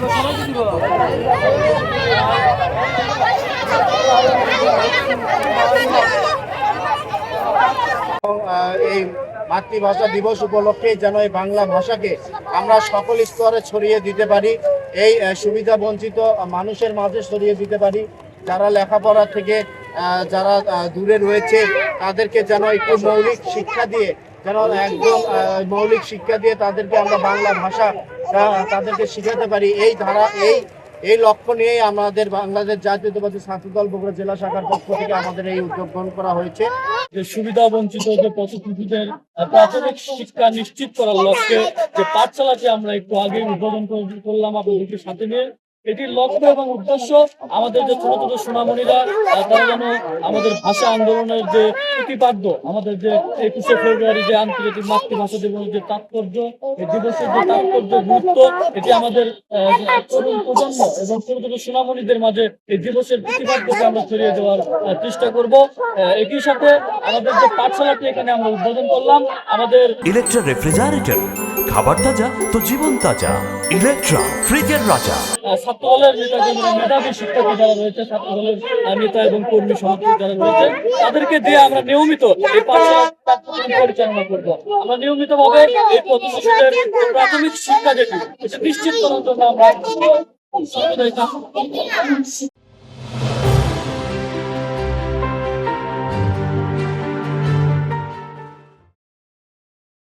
এই মাতৃভাষা দিবস উপলক্ষে যেন এই বাংলা ভাষাকে আমরা সকল স্তরে ছড়িয়ে দিতে পারি, এই সুবিধা বঞ্চিত মানুষের মাঝে ছড়িয়ে দিতে পারি। যারা লেখাপড়া থেকে যারা দূরে রয়েছে তাদেরকে যেন একটু মৌলিক শিক্ষা দিয়ে, যেন একদম মৌলিক শিক্ষা দিয়ে তাদেরকে আমরা বাংলা ভাষা তাদেরকে শিখাতে পারি। এই লক্ষ্য নিয়েই আমাদের বাংলাদেশ জাতীয়তাবাদী ছাত্রদল বগুড়া জেলা শাখার পক্ষ থেকে আমাদের এই উদ্যোগ গ্রহণ করা হয়েছে। যে সুবিধা বঞ্চিত যে পথশিশুদের প্রাথমিক শিক্ষা নিশ্চিত করার লক্ষ্যে যে পাঠশালাটি আমরা একটু আগে উদ্বোধন করলাম আপনাদেরকে সাথে নিয়ে, এটির লক্ষ্য এবং উদ্দেশ্য আমাদের যে ছোট ছোট সোনামণিরা তারা যেন আমাদের ভাষা আন্দোলনের যে প্রতিপাদ্য, আমাদের যে 21শে ফেব্রুয়ারি যে আন্তর্জাতিক মাতৃভাষা দিবসের যে তাৎপর্য, এই দিবসের যে তাৎপর্য গুরুত্ব, এটি আমাদের তরুণ প্রজন্ম এবং ছোট ছোট সোনামণিদের মাঝে এই দিবসের প্রতিপাদ্যকে আমরা ছড়িয়ে দেওয়ার চেষ্টা করব। একই সাথে আমাদের যে পাঠশালাটি এখানে আমরা উদ্বোধন করলাম, আমাদের ইলেকট্রা রেফ্রিজারেটর, খাবার তাজা তো জীবন তাজা। ইলেকট্রা, ফ্রিজের রাজা। ছাত্রদলের নেতা মেধাবী শিক্ষক যারা রয়েছে, ছাত্রদলের নেতা এবং কর্মী সমর্থক যারা রয়েছে, তাদেরকে দিয়ে আমরা নিয়মিত এই পাঠশালা পরিচালনা করব। আমরা নিয়মিত ভাবে এই পথশিশুদের প্রাথমিক শিক্ষা যেটি নিশ্চিত করার জন্য আমরা